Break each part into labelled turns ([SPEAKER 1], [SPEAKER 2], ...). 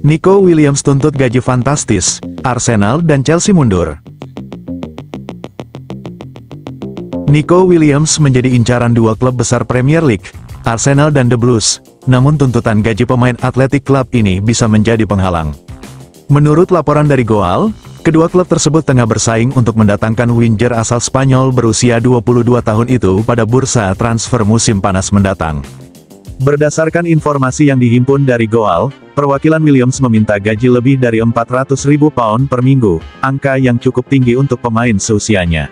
[SPEAKER 1] Nico Williams tuntut gaji fantastis, Arsenal dan Chelsea mundur. Nico Williams menjadi incaran dua klub besar Premier League, Arsenal dan The Blues, namun tuntutan gaji pemain Athletic Club ini bisa menjadi penghalang. Menurut laporan dari Goal, kedua klub tersebut tengah bersaing untuk mendatangkan winger asal Spanyol berusia 22 tahun itu pada bursa transfer musim panas mendatang. Berdasarkan informasi yang dihimpun dari Goal, perwakilan Williams meminta gaji lebih dari 400.000 pound per minggu, angka yang cukup tinggi untuk pemain seusianya.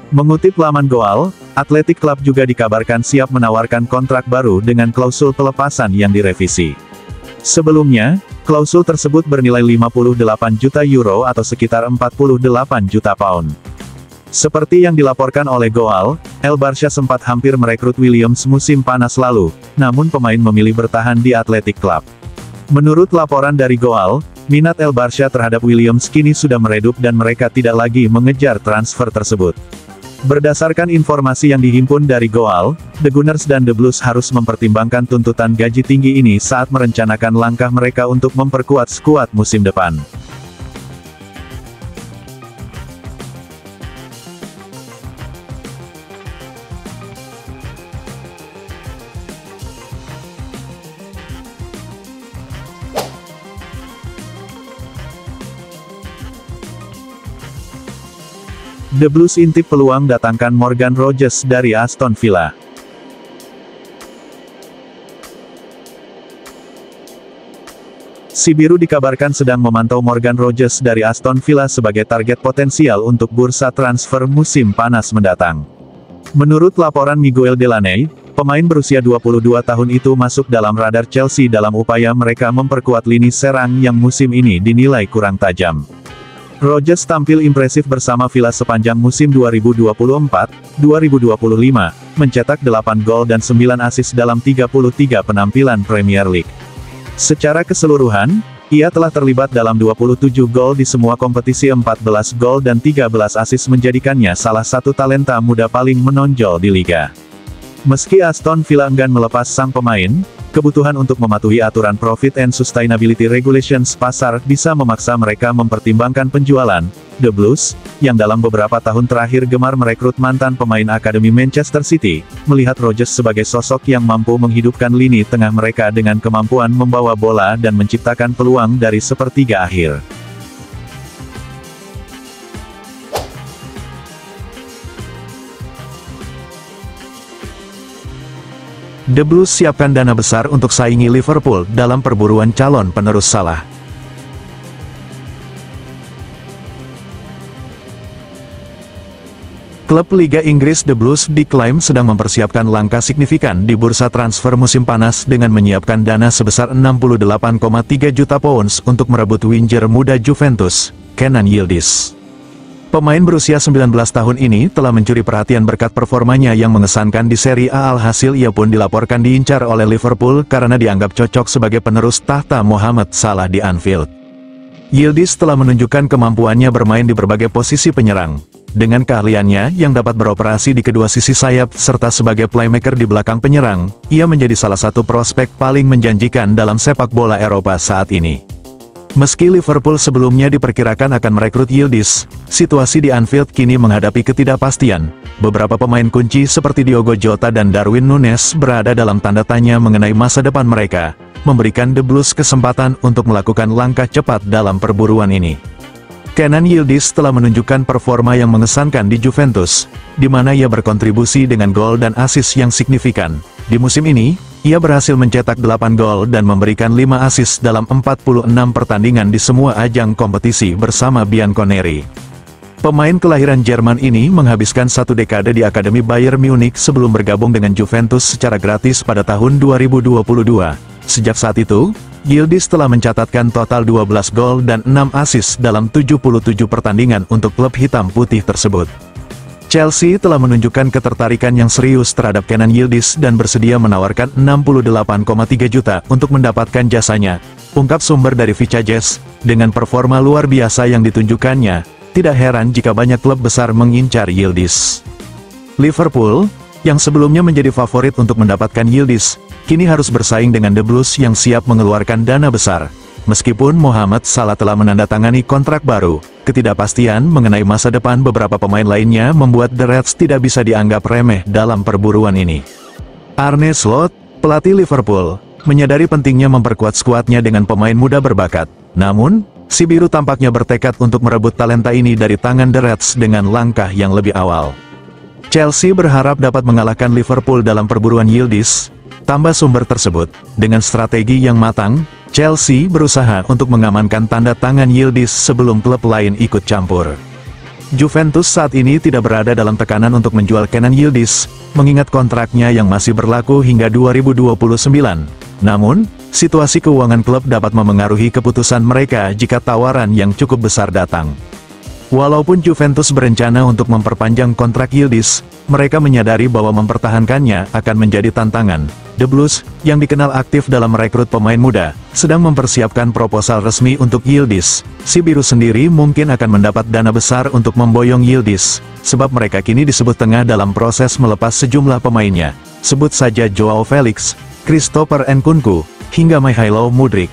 [SPEAKER 1] Mengutip laman Goal, Athletic Club juga dikabarkan siap menawarkan kontrak baru dengan klausul pelepasan yang direvisi. Sebelumnya, klausul tersebut bernilai 58 juta euro atau sekitar 48 juta pound. Seperti yang dilaporkan oleh Goal, El Barça sempat hampir merekrut Williams musim panas lalu, namun pemain memilih bertahan di Athletic Club. Menurut laporan dari Goal, minat El Barça terhadap Williams kini sudah meredup dan mereka tidak lagi mengejar transfer tersebut. Berdasarkan informasi yang dihimpun dari Goal, The Gunners dan The Blues harus mempertimbangkan tuntutan gaji tinggi ini saat merencanakan langkah mereka untuk memperkuat skuad musim depan. The Blues intip peluang datangkan Morgan Rogers dari Aston Villa. Si Biru dikabarkan sedang memantau Morgan Rogers dari Aston Villa sebagai target potensial untuk bursa transfer musim panas mendatang. Menurut laporan Miguel Delaney, pemain berusia 22 tahun itu masuk dalam radar Chelsea dalam upaya mereka memperkuat lini serang yang musim ini dinilai kurang tajam. Rogers tampil impresif bersama Villa sepanjang musim 2024-2025, mencetak 8 gol dan 9 assist dalam 33 penampilan Premier League. Secara keseluruhan, ia telah terlibat dalam 27 gol di semua kompetisi, 14 gol dan 13 assist menjadikannya salah satu talenta muda paling menonjol di liga. Meski Aston Villa enggan melepas sang pemain, kebutuhan untuk mematuhi aturan Profit and Sustainability Regulations pasar bisa memaksa mereka mempertimbangkan penjualan. The Blues, yang dalam beberapa tahun terakhir gemar merekrut mantan pemain akademi Manchester City, melihat Rogers sebagai sosok yang mampu menghidupkan lini tengah mereka dengan kemampuan membawa bola dan menciptakan peluang dari sepertiga akhir. The Blues siapkan dana besar untuk saingi Liverpool dalam perburuan calon penerus Salah. Klub Liga Inggris The Blues diklaim sedang mempersiapkan langkah signifikan di bursa transfer musim panas dengan menyiapkan dana sebesar 68,3 juta pounds untuk merebut winger muda Juventus, Kenan Yildiz. Pemain berusia 19 tahun ini telah mencuri perhatian berkat performanya yang mengesankan di Serie A. Alhasil ia pun dilaporkan diincar oleh Liverpool karena dianggap cocok sebagai penerus tahta Mohamed Salah di Anfield. Yildiz telah menunjukkan kemampuannya bermain di berbagai posisi penyerang. Dengan keahliannya yang dapat beroperasi di kedua sisi sayap serta sebagai playmaker di belakang penyerang, ia menjadi salah satu prospek paling menjanjikan dalam sepak bola Eropa saat ini. Meski Liverpool sebelumnya diperkirakan akan merekrut Yildiz, situasi di Anfield kini menghadapi ketidakpastian. Beberapa pemain kunci seperti Diogo Jota dan Darwin Núñez berada dalam tanda tanya mengenai masa depan mereka, memberikan The Blues kesempatan untuk melakukan langkah cepat dalam perburuan ini. Kenan Yildiz telah menunjukkan performa yang mengesankan di Juventus, di mana ia berkontribusi dengan gol dan assist yang signifikan. Di musim ini, ia berhasil mencetak 8 gol dan memberikan 5 assist dalam 46 pertandingan di semua ajang kompetisi bersama Bianconeri. Pemain kelahiran Jerman ini menghabiskan satu dekade di Akademi Bayern Munich sebelum bergabung dengan Juventus secara gratis pada tahun 2022. Sejak saat itu, Yildiz telah mencatatkan total 12 gol dan 6 assist dalam 77 pertandingan untuk klub hitam putih tersebut. Chelsea telah menunjukkan ketertarikan yang serius terhadap Kenan Yildiz dan bersedia menawarkan 68,3 juta untuk mendapatkan jasanya, ungkap sumber dari Vicajes. Dengan performa luar biasa yang ditunjukkannya, tidak heran jika banyak klub besar mengincar Yildiz. Liverpool, yang sebelumnya menjadi favorit untuk mendapatkan Yildiz, kini harus bersaing dengan The Blues yang siap mengeluarkan dana besar. Meskipun Mohamed Salah telah menandatangani kontrak baru, ketidakpastian mengenai masa depan beberapa pemain lainnya membuat The Reds tidak bisa dianggap remeh dalam perburuan ini. Arne Slot, pelatih Liverpool, menyadari pentingnya memperkuat skuadnya dengan pemain muda berbakat. Namun, si biru tampaknya bertekad untuk merebut talenta ini dari tangan The Reds dengan langkah yang lebih awal. Chelsea berharap dapat mengalahkan Liverpool dalam perburuan Yildiz. Tambah sumber tersebut, dengan strategi yang matang, Chelsea berusaha untuk mengamankan tanda tangan Yildiz sebelum klub lain ikut campur. Juventus saat ini tidak berada dalam tekanan untuk menjual Kenan Yildiz, mengingat kontraknya yang masih berlaku hingga 2029. Namun, situasi keuangan klub dapat memengaruhi keputusan mereka jika tawaran yang cukup besar datang. Walaupun Juventus berencana untuk memperpanjang kontrak Yildiz, mereka menyadari bahwa mempertahankannya akan menjadi tantangan. The Blues, yang dikenal aktif dalam merekrut pemain muda, sedang mempersiapkan proposal resmi untuk Yildiz. Si biru sendiri mungkin akan mendapat dana besar untuk memboyong Yildiz, sebab mereka kini disebut tengah dalam proses melepas sejumlah pemainnya. Sebut saja Joao Felix, Christopher Nkunku, hingga Mikhailo Mudryk.